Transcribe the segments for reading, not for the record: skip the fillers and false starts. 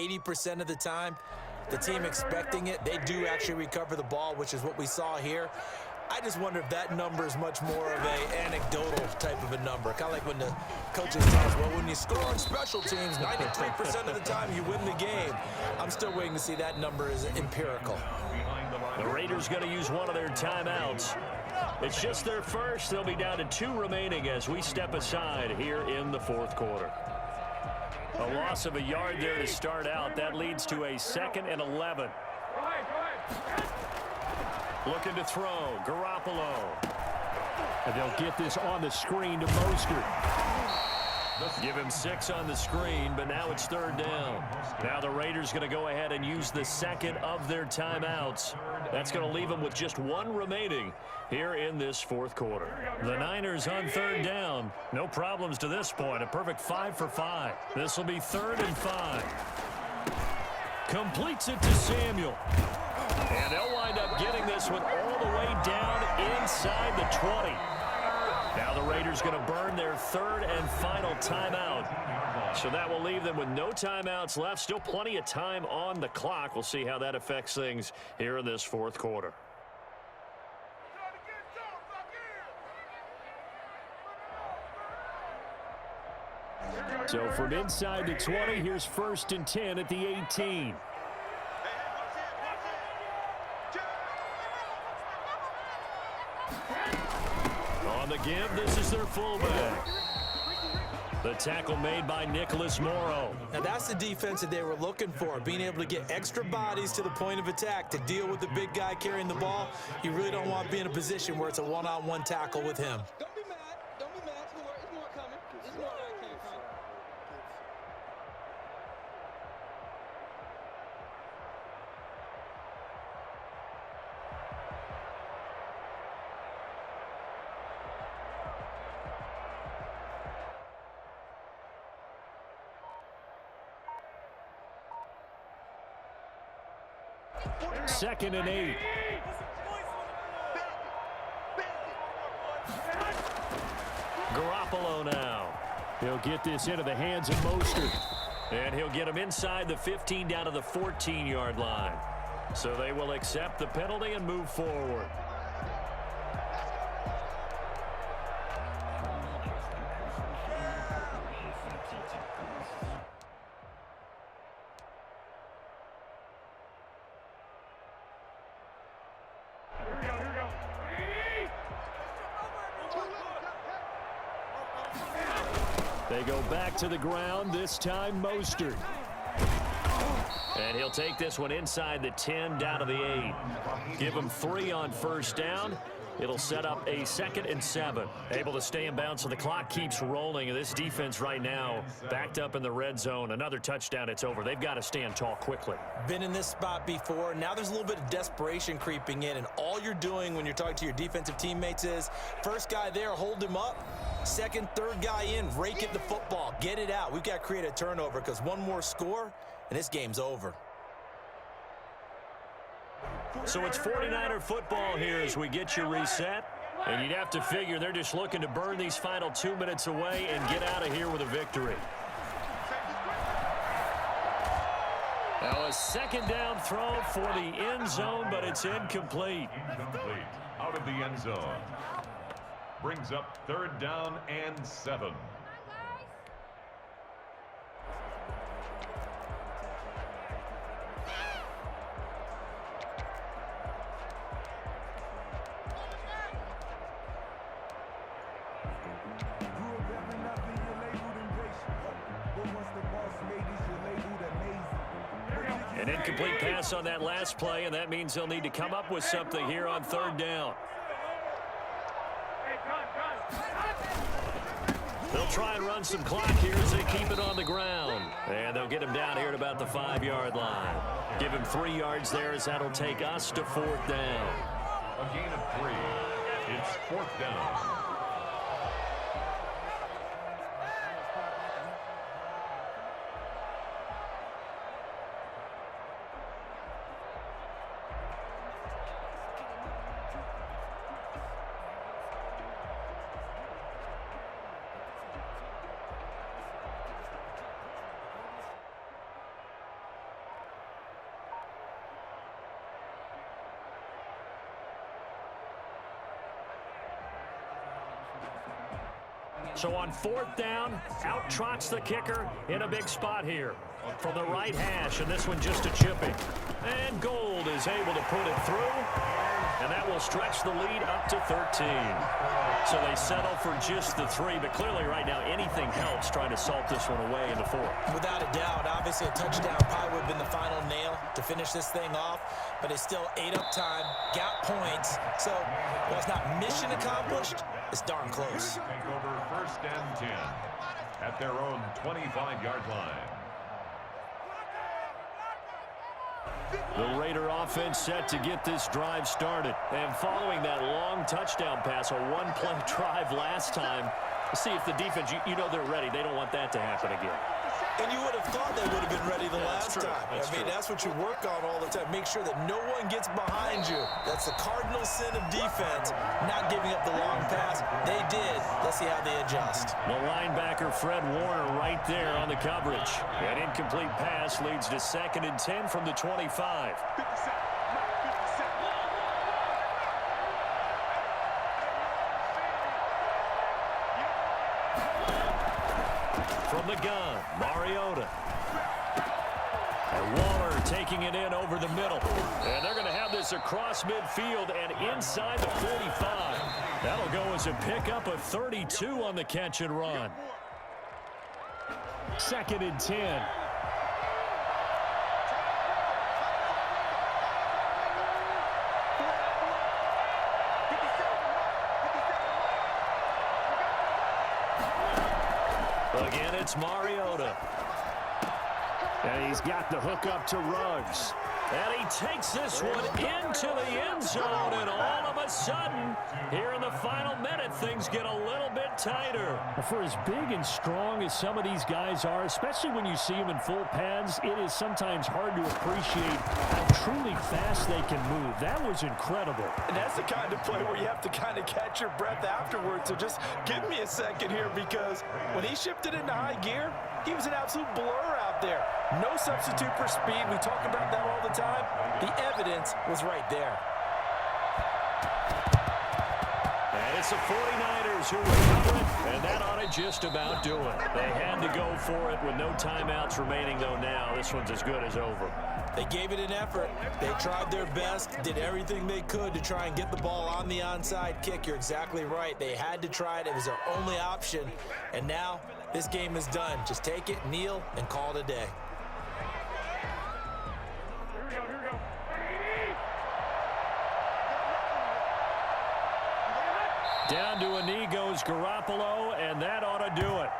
80% of the time, the team expecting it, they do actually recover the ball, which is what we saw here. I just wonder if that number is much more of an anecdotal type of a number. Kind of like when the coaches tell us, well, when you score on special teams, 93% of the time you win the game. I'm still waiting to see that number is empirical. The Raiders going to use one of their timeouts. It's just their first. They'll be down to 2 remaining as we step aside here in the fourth quarter. A loss of a yard there to start out. That leads to a 2nd and 11. Looking to throw. Garoppolo. And they'll get this on the screen to Mostert. Give him 6 on the screen, but now it's 3rd down. Now the Raiders going to go ahead and use the 2nd of their timeouts. That's going to leave them with just 1 remaining here in this fourth quarter. The Niners on 3rd down. No problems to this point. A perfect 5 for 5. This will be 3rd and 5. Completes it to Samuel. And they'll wind up getting this one all the way down inside the 20. Now the Raiders going to burn their 3rd and final timeout. So that will leave them with no timeouts left. Still plenty of time on the clock. We'll see how that affects things here in this fourth quarter. So from inside the 20, here's 1st and 10 at the 18. On the give, this is their fullback. The tackle made by Nicholas Morrow. Now that's the defense that they were looking for, being able to get extra bodies to the point of attack to deal with the big guy carrying the ball. You really don't want to be in a position where it's a one-on-one tackle with him. Don't be mad. Don't be mad. There's more coming. There's more that came from. Second and 8. Garoppolo now. He'll get this into the hands of Mostert. And he'll get him inside the 15 down to the 14-yard line. So they will accept the penalty and move forward. They go back to the ground, this time Mostert. And he'll take this one inside the 10 down to the 8. Give him 3 on 1st down. It'll set up a 2nd and 7. Able to stay in bounds, so the clock keeps rolling. And this defense right now backed up in the red zone. Another touchdown, it's over. They've got to stand tall quickly. Been in this spot before. Now there's a little bit of desperation creeping in, and all you're doing when you're talking to your defensive teammates is first guy there, hold him up. Second, third guy in, rake at the football. Get it out. We've got to create a turnover because one more score, and this game's over. So it's 49er football here as we get you reset. And you'd have to figure they're just looking to burn these final 2 minutes away and get out of here with a victory. Now a 2nd down throw for the end zone, but it's incomplete. Incomplete. Out of the end zone. Brings up 3rd down and 7. An incomplete pass on that last play, and that means they'll need to come up with something here on 3rd down. They'll try and run some clock here as they keep it on the ground. And they'll get him down here at about the 5-yard line. Give him 3 yards there as that'll take us to 4th down. A gain of 3. It's 4th down. So on 4th down, out trots the kicker in a big spot here. From the right hash, and this one just a chipping. And Gold is able to put it through, and that will stretch the lead up to 13. So they settle for just the 3, but clearly right now anything helps trying to salt this one away into 4. Without a doubt, obviously a touchdown probably would have been the final nail to finish this thing off, but it's still ate up time, got points, so while it's not mission accomplished, it's darn close. Take over 1st and 10 at their own 25-yard line. The Raider offense set to get this drive started. And following that long touchdown pass, a one-play drive last time, see if the defense, you know they're ready. They don't want that to happen again. And you would have thought they would have been ready the last time. That's what you work on all the time. Make sure that no one gets behind you. That's the cardinal sin of defense, not giving up the long pass. They did. Let's see how they adjust. The linebacker, Fred Warner, right there on the coverage. An incomplete pass leads to 2nd and 10 from the 25. From the gun, Mariota. And Waller taking it in over the middle. And they're going to have this across midfield and inside the 45. That'll go as a pickup of 32 on the catch and run. 2nd and 10. Again, it's Mariota. And he's got the hook up to Ruggs. And he takes this one into the end zone, and all of a sudden, here in the final minute, things get a little bit tighter. For as big and strong as some of these guys are, especially when you see them in full pads, it is sometimes hard to appreciate how truly fast they can move. That was incredible. And that's the kind of play where you have to kind of catch your breath afterwards. So just give me a second here, because when he shifted into high gear, he was an absolute blur out there. No substitute for speed. We talk about that all the time. The evidence was right there. And it's the 49ers who recover it, and that ought to just about do it. They had to go for it with no timeouts remaining, though. Now this one's as good as over. They gave it an effort. They tried their best, did everything they could to try and get the ball on the onside kick. You're exactly right. They had to try it. It was their only option. And now this game is done. Just take it, kneel, and call it a day. Down to a knee goes Garoppolo, and that ought to do it.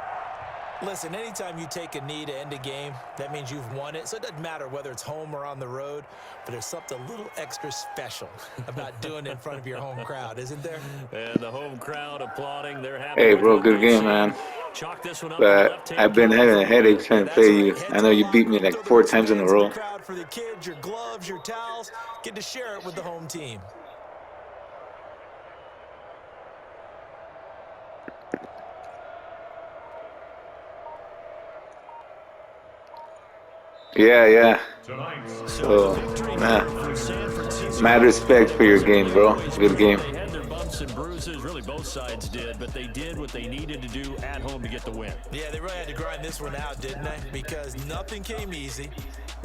Listen, anytime you take a knee to end a game, that means you've won it. So it doesn't matter whether it's home or on the road, but there's something a little extra special about doing it in front of your home crowd, isn't there? And the home crowd applauding. They're happy. Hey, bro, good game, man. Chalk this one up. But I've been having a headache trying to play you. I know you beat me like 4 times in a row. For the kids, your gloves, your towels, get to share it with the home team. Yeah. Tonight's So, mad respect for your game, bro. Good game. They had their bumps and bruises, really both sides did, but they did what they needed to do at home to get the win. Yeah, they really had to grind this one out, didn't they? Because nothing came easy.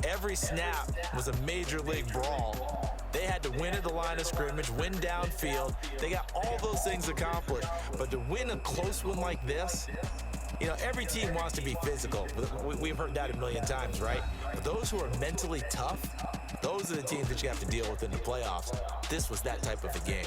Every snap was a major league brawl. They had to win at the line of scrimmage, win downfield. They got all those things accomplished. But to win a close one like this, you know, every team wants to be physical. We've heard that a million times, right? But those who are mentally tough, those are the teams that you have to deal with in the playoffs. This was that type of a game.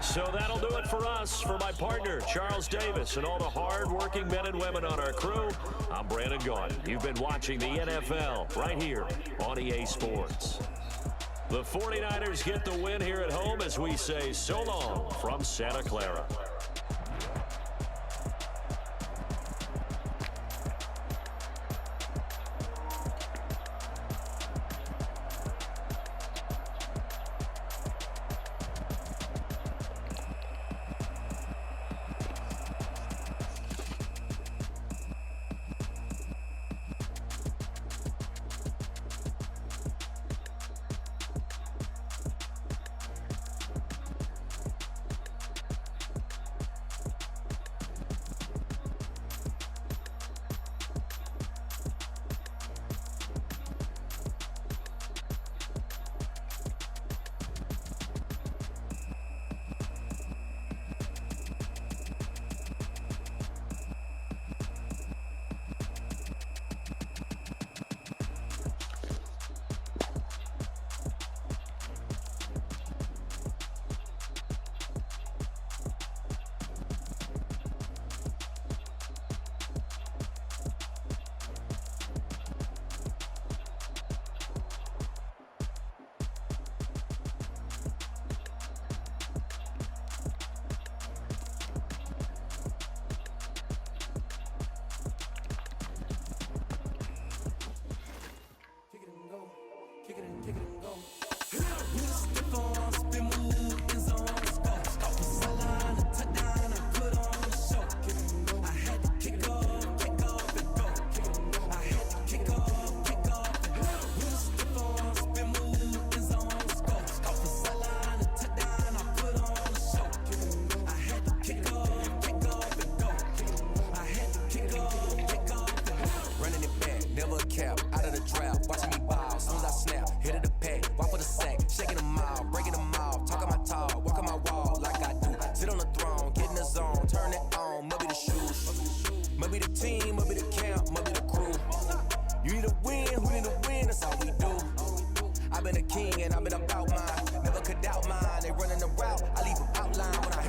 So that'll do it for us. For my partner, Charles Davis, and all the hard-working men and women on our crew, I'm Brandon Gaudin. You've been watching the NFL right here on EA Sports. The 49ers get the win here at home as we say so long from Santa Clara. been a king and I've been about mine. Never could doubt mine. They running the route, I leave them outline when I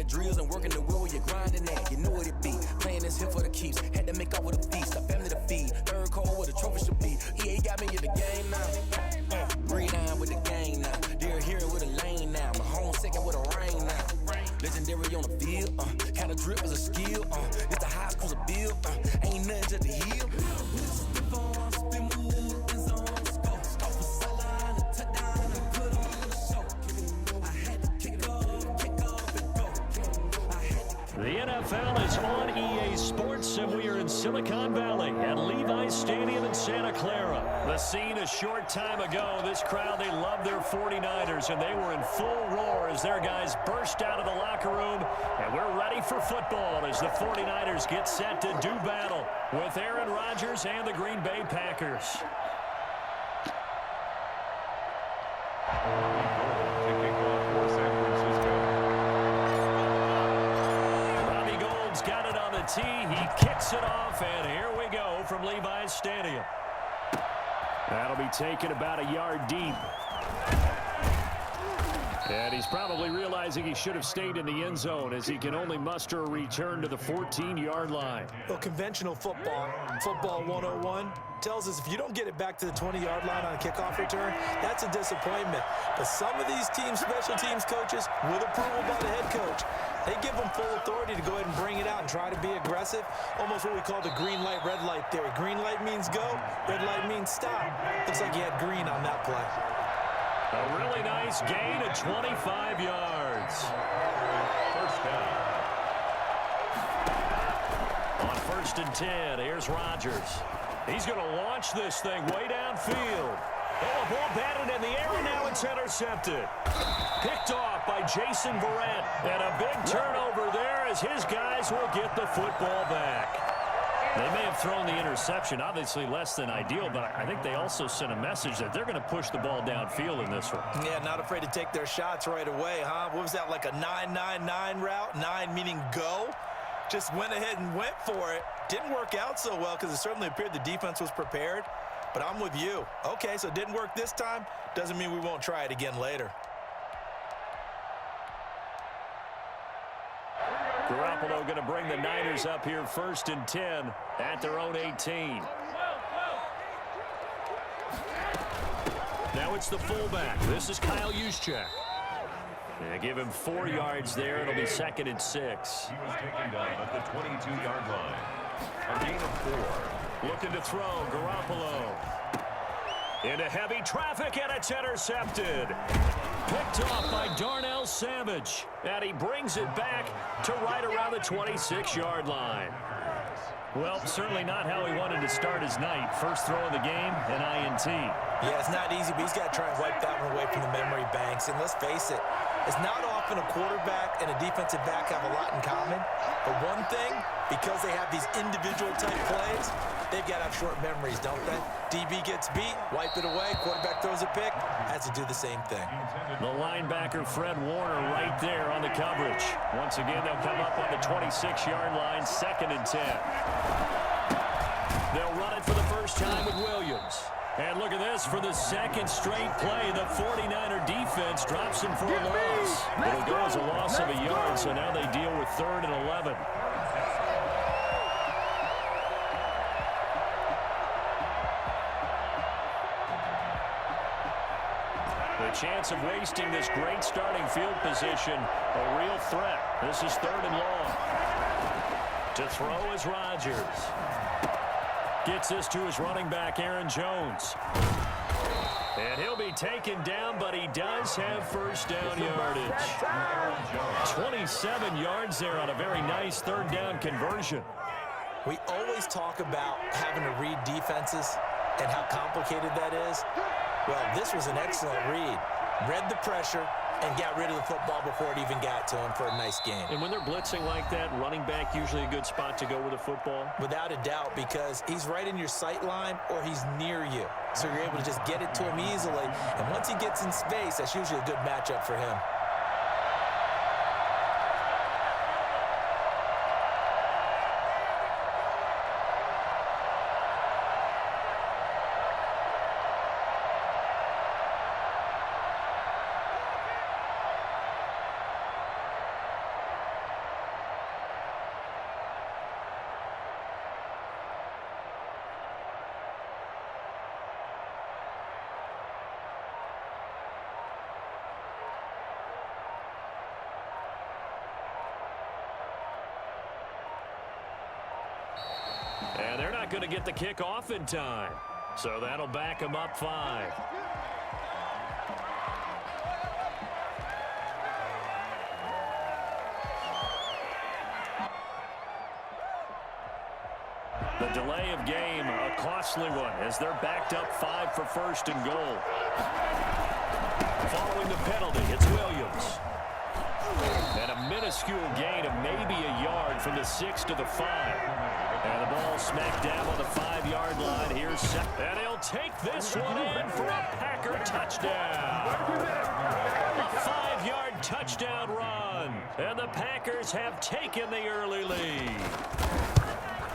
drills and working the wheel where you're grinding at. You know what it be. Playing this here for the keeps. Had to make out with a feast. A family to feed. Third cold where the trophy should be. EA got me in the game now. Green line with the game now. Dear hero with a lane now. My home second with a rain now. Legendary on the field. Kind of drip is a skill. It's the high school's a bill. Ain't nothing just to heal. The NFL is on EA Sports, and we are in Silicon Valley at Levi's Stadium in Santa Clara. The scene a short time ago. This crowd, they love their 49ers, and they were in full roar as their guys burst out of the locker room. And we're ready for football as the 49ers get set to do battle with Aaron Rodgers and the Green Bay Packers. Got it on the tee. He kicks it off, and here we go from Levi's Stadium. That'll be taken about a yard deep. And he's probably realizing he should have stayed in the end zone as he can only muster a return to the 14-yard line. Well, conventional football 101, tells us if you don't get it back to the 20-yard line on a kickoff return, that's a disappointment. But some of these teams, special teams coaches, with approval by the head coach, they give them full authority to go ahead and bring it out and try to be aggressive. Almost what we call the green light, red light theory. Green light means go, red light means stop. Looks like he had green on that play. A really nice gain of 25 yards. First down. On 1st and 10, here's Rodgers. He's going to launch this thing way downfield. Oh, a ball batted in the air, and now it's intercepted. Picked off by Jason Verrett. And a big turnover there as his guys will get the football back. They may have thrown the interception, obviously less than ideal, but I think they also sent a message that they're going to push the ball downfield in this one. Yeah, not afraid to take their shots right away, huh? What was that, like a 9-9-9 route? 9 meaning go? Just went ahead and went for it. Didn't work out so well because it certainly appeared the defense was prepared. But I'm with you. Okay, so it didn't work this time. Doesn't mean we won't try it again later. Garoppolo going to bring the Niners up here 1st and 10 at their own 18. Now it's the fullback. This is Kyle Juszczyk. They give him 4 yards there. It'll be 2nd and 6. He was taken down at the 22-yard line. A gain of 4. Looking to throw, Garoppolo. Into heavy traffic, and it's intercepted. Picked off by Darnell Savage. And he brings it back to right around the 26-yard line. Well, certainly not how he wanted to start his night. First throw of the game, an INT. Yeah, it's not easy, but he's got to try and wipe that one away from the memory banks. And let's face it, it's not often a quarterback and a defensive back have a lot in common. But one thing, because they have these individual type plays, they've got to have short memories, don't they? DB gets beat, wipe it away, quarterback throws a pick, has to do the same thing. The linebacker, Fred Warner, right there on the coverage. Once again, they'll come up on the 26-yard line, 2nd and 10. They'll run it for the first time with Williams. And look at this, for the 2nd straight play, the 49er defense drops him for a loss. It'll go as a loss of a yard, so now they deal with 3rd and 11. The chance of wasting this great starting field position, a real threat. This is 3rd and long. To throw is Rodgers. Gets this to his running back, Aaron Jones. And he'll be taken down, but he does have first down yardage. 27 yards there on a very nice 3rd down conversion. We always talk about having to read defenses and how complicated that is. Well, this was an excellent read. read the pressure, and got rid of the football before it even got to him for a nice game. And when they're blitzing like that, running back usually a good spot to go with the football? Without a doubt, because he's right in your sight line or he's near you. So you're able to just get it to him easily. And once he gets in space, that's usually a good matchup for him. And they're not going to get the kick off in time. So that'll back them up 5. The delay of game, a costly one, as they're backed up 5 for first and goal. Following the penalty, it's Williams. And a minuscule gain of maybe a yard from the 6 to the 5. And the ball smacked down on the 5-yard line. Here's and he'll take this one in for a Packer touchdown. A 5-yard touchdown run. And the Packers have taken the early lead.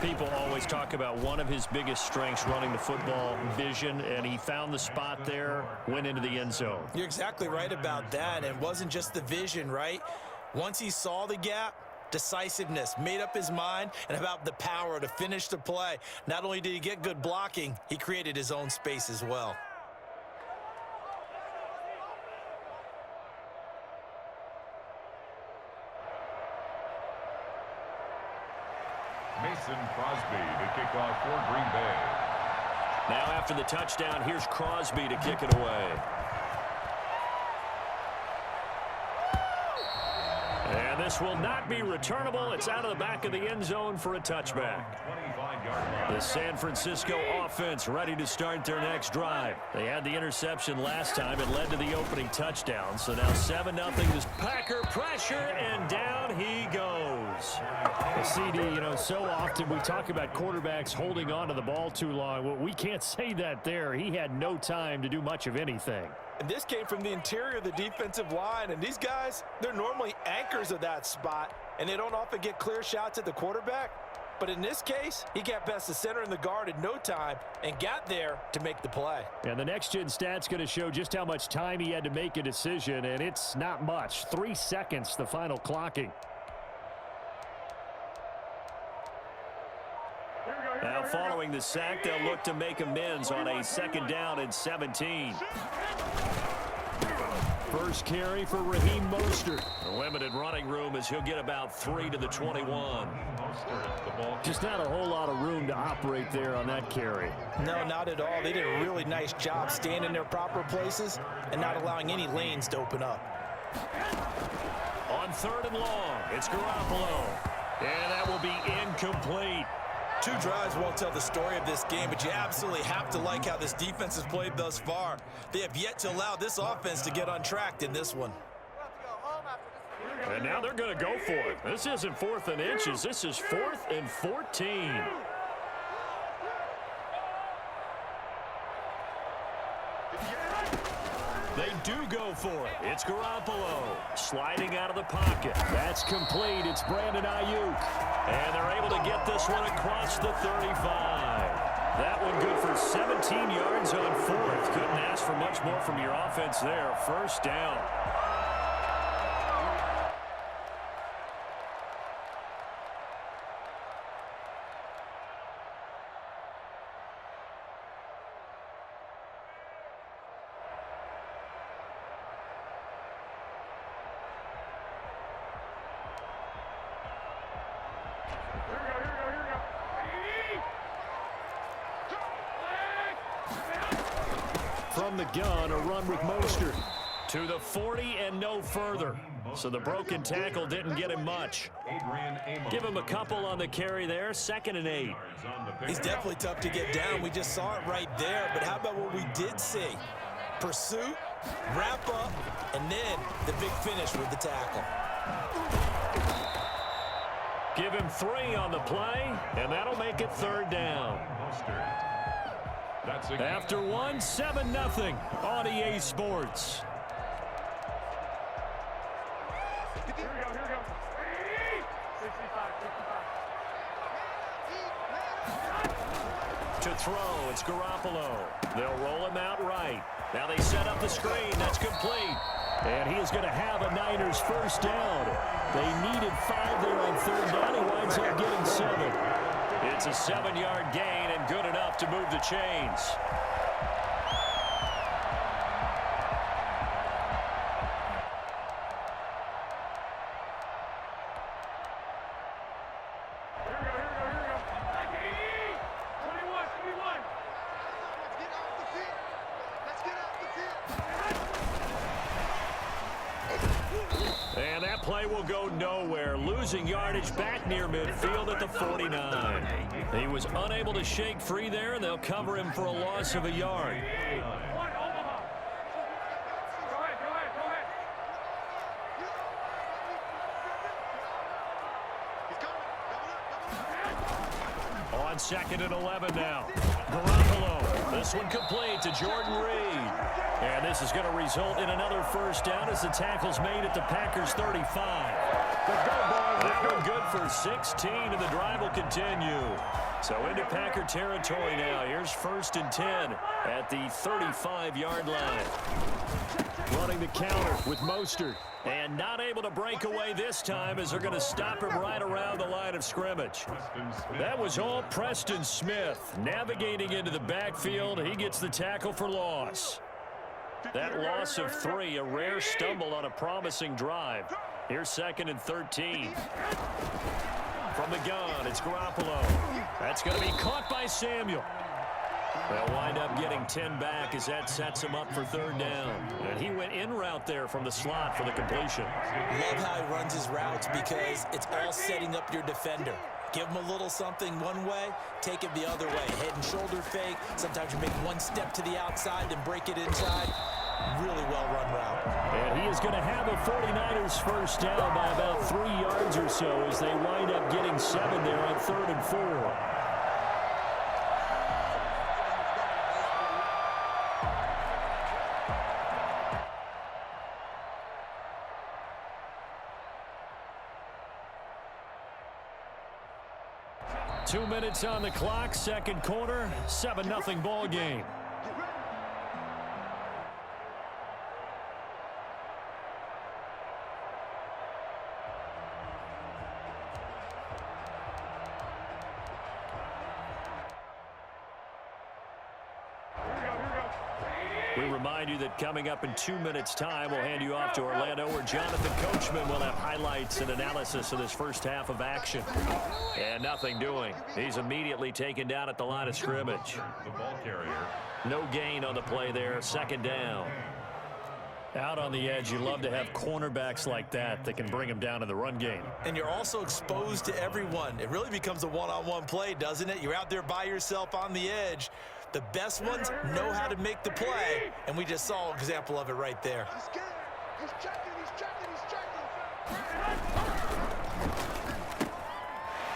People always talk about one of his biggest strengths running the football, vision, and he found the spot there, went into the end zone. You're exactly right about that. And it wasn't just the vision, right? Once he saw the gap, decisiveness, made up his mind, and about the power to finish the play. Not only did he get good blocking, he created his own space as well. Mason Crosby to kick off for Green Bay. Now after the touchdown, here's Crosby to kick it away. And this will not be returnable. It's out of the back of the end zone for a touchback. The San Francisco offense ready to start their next drive. They had the interception last time. It led to the opening touchdown. So now 7-0. This Packer pressure, and down he goes. CD, you know, so often we talk about quarterbacks holding on to the ball too long. Well, we can't say that there. He had no time to do much of anything. And this came from the interior of the defensive line. And these guys, they're normally anchors of that spot. And they don't often get clear shots at the quarterback. But in this case, he got past the center and the guard in no time and got there to make the play. And the next-gen stat's going to show just how much time he had to make a decision. And it's not much. 3 seconds, the final clocking. Now following the sack, they'll look to make amends on a 2nd down and 17. First carry for Raheem Mostert. Limited running room as he'll get about 3 to the 21. Just not a whole lot of room to operate there on that carry. No, not at all. They did a really nice job staying in their proper places and not allowing any lanes to open up. On 3rd and long, it's Garoppolo. And that will be incomplete. 2 drives won't tell the story of this game, but you absolutely have to like how this defense has played thus far. They have yet to allow this offense to get untracked in this one. And now they're going to go for it. This isn't 4th and inches. This is 4th and 14. They do go for it. It's Garoppolo sliding out of the pocket. That's complete. It's Brandon Ayuk. And they're able to get this one across the 35. That one good for 17 yards on 4th. Couldn't ask for much more from your offense there. 1st down. From the gun, a run with Mostert. To the 40 and no further. So the broken tackle didn't get him much. Give him a couple on the carry there. 2nd and 8. He's definitely tough to get down. We just saw it right there. But how about what we did see? Pursuit, wrap up, and then the big finish with the tackle. Give him 3 on the play, and that'll make it 3rd down. After 1, 7-0 on EA Sports. Here we go. To throw, it's Garoppolo. They'll roll him out right. Now they set up the screen. That's complete. And he is going to have a Niners first down. They needed 5 there on 3rd down. He winds up getting 7. It's a 7-yard gain and good enough to move the chains. And that play will go nowhere. Losing yardage back near midfield at the 49. He was unable to shake free there, and they'll cover him for a loss of a yard. On 2nd and 11 now. Garoppolo. This one complete to Jordan Reed. And this is going to result in another first down as the tackle's made at the Packers 35. That one good for 16, and the drive will continue. So into Packer territory now. Here's 1st and 10 at the 35-yard line. Running the counter with Mostert. And not able to break away this time as they're going to stop him right around the line of scrimmage. That was all Preston Smith. Navigating into the backfield, he gets the tackle for loss. That loss of 3, a rare stumble on a promising drive. Here's 2nd and 13. From the gun, it's Garoppolo. That's going to be caught by Samuel. They'll wind up getting 10 back as that sets him up for 3rd down. And he went in route there from the slot for the completion. Love how he runs his routes because it's all setting up your defender. Give him a little something one way, take it the other way. Head and shoulder fake. Sometimes you make one step to the outside and break it inside. Really well-run route. And he is going to have a 49ers first down by about 3 yards or so as they wind up getting 7 there on 3rd and 4. Two minutes on the clock, 2nd quarter, 7-0 ball game. We remind you that coming up in 2 minutes' time, we'll hand you off to Orlando, where Jonathan Coachman will have highlights and analysis of this first half of action. And nothing doing. He's immediately taken down at the line of scrimmage. The ball carrier. No gain on the play there, 2nd down. Out on the edge, you love to have cornerbacks like that can bring them down in the run game. And you're also exposed to everyone. It really becomes a one-on-one play, doesn't it? You're out there by yourself on the edge. The best ones know how to make the play, and we just saw an example of it right there. He's checking.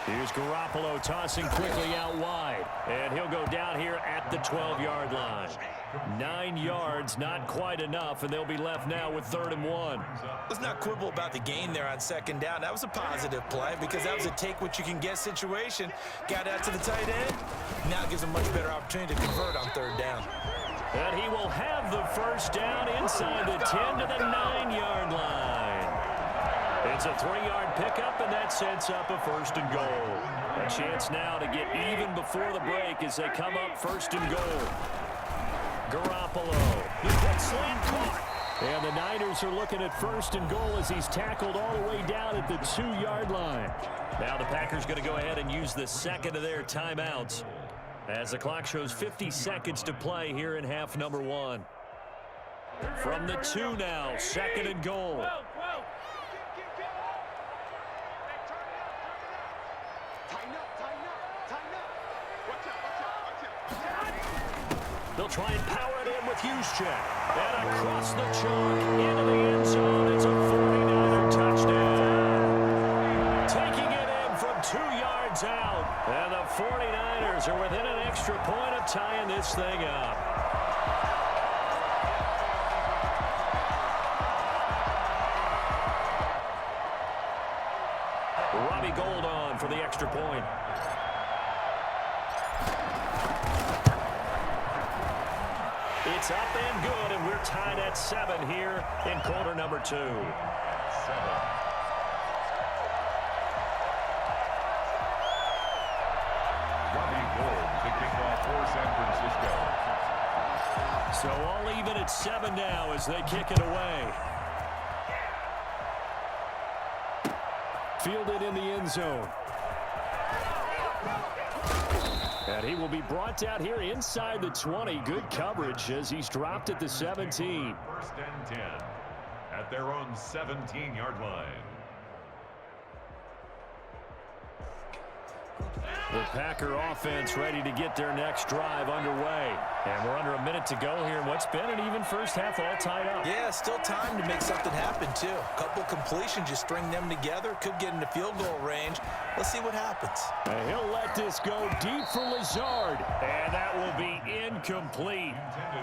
Here's Garoppolo tossing quickly out wide, and he'll go down here at the 12-yard line. 9 yards, not quite enough, and they'll be left now with 3rd and 1. Let's not quibble about the gain there on 2nd down. That was a positive play because that was a take-what-you-can-get situation. Got out to the tight end. Now it gives a much better opportunity to convert on 3rd down. And he will have the first down inside the 10 to the 9-yard line. It's a 3-yard pickup, and that sets up a 1st and goal. A chance now to get even before the break as they come up 1st and goal. Garoppolo. The quick slant caught. And the Niners are looking at 1st and goal as he's tackled all the way down at the 2-yard line. Now the Packers going to go ahead and use the 2nd of their timeouts as the clock shows 50 seconds to play here in half number 1. From the 2 now, 2nd and goal. They'll try and power it in with Juszczyk. And across the chalk into the end zone. It's a 49er touchdown. Taking it in from 2 yards out. And the 49ers are within an extra point of tying this thing up. Robbie Gould on for the extra point. It's up and good, and we're tied at 7 here in quarter number 2. 7. Robbie Gould to kick off for San Francisco. So all even at 7 now as they kick it away. Fielded in the end zone. And he will be brought out here inside the 20. Good coverage as he's dropped at the 17. 1st and 10 at their own 17-yard line. The Packer offense ready to get their next drive underway. And we're under a minute to go here in what's been an even first half, all tied up. Yeah, still time to make something happen, too. A couple completions, you string them together, could get into field goal range. Let's see what happens. And he'll let this go deep for Lazard. And that will be incomplete.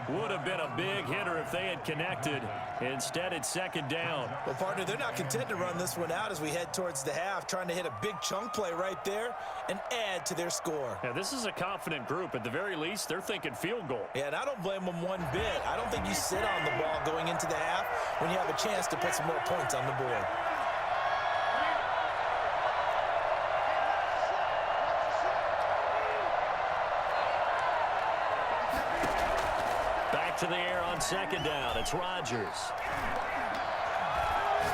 Would have been a big hitter if they had connected. Instead, it's 2nd down. Well, partner, they're not content to run this one out as we head towards the half, trying to hit a big chunk play right there and add to their score. Yeah, this is a confident group. At the very least, they're thinking field goal. Yeah, and I don't blame them one bit. I don't think you sit on the ball going into the half when you have a chance to put some more points on the board. Back to the air on 2nd down. It's Rodgers.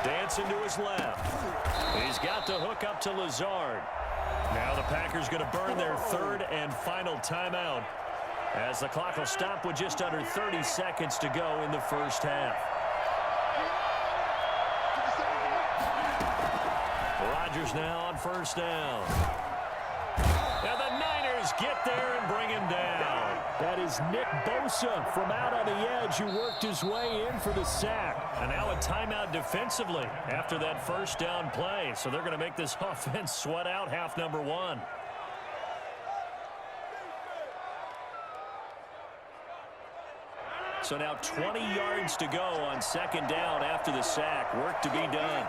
Dancing to his left. He's got the hook up to Lazard. Now the Packers going to burn their 3rd and final timeout as the clock will stop with just under 30 seconds to go in the first half. Rodgers now on 1st down. Now the Niners get there and bring him down. That is Nick Bosa from out on the edge who worked his way in for the sack. And now a timeout defensively after that 1st down play. So they're going to make this offense sweat out half number 1. So now 20 yards to go on 2nd down after the sack. Work to be done.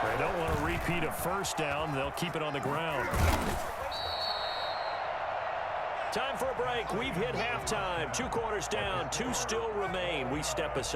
They don't want to repeat a 1st down. They'll keep it on the ground. Time for a break. We've hit halftime. 2 quarters down. 2 still remain. We step aside.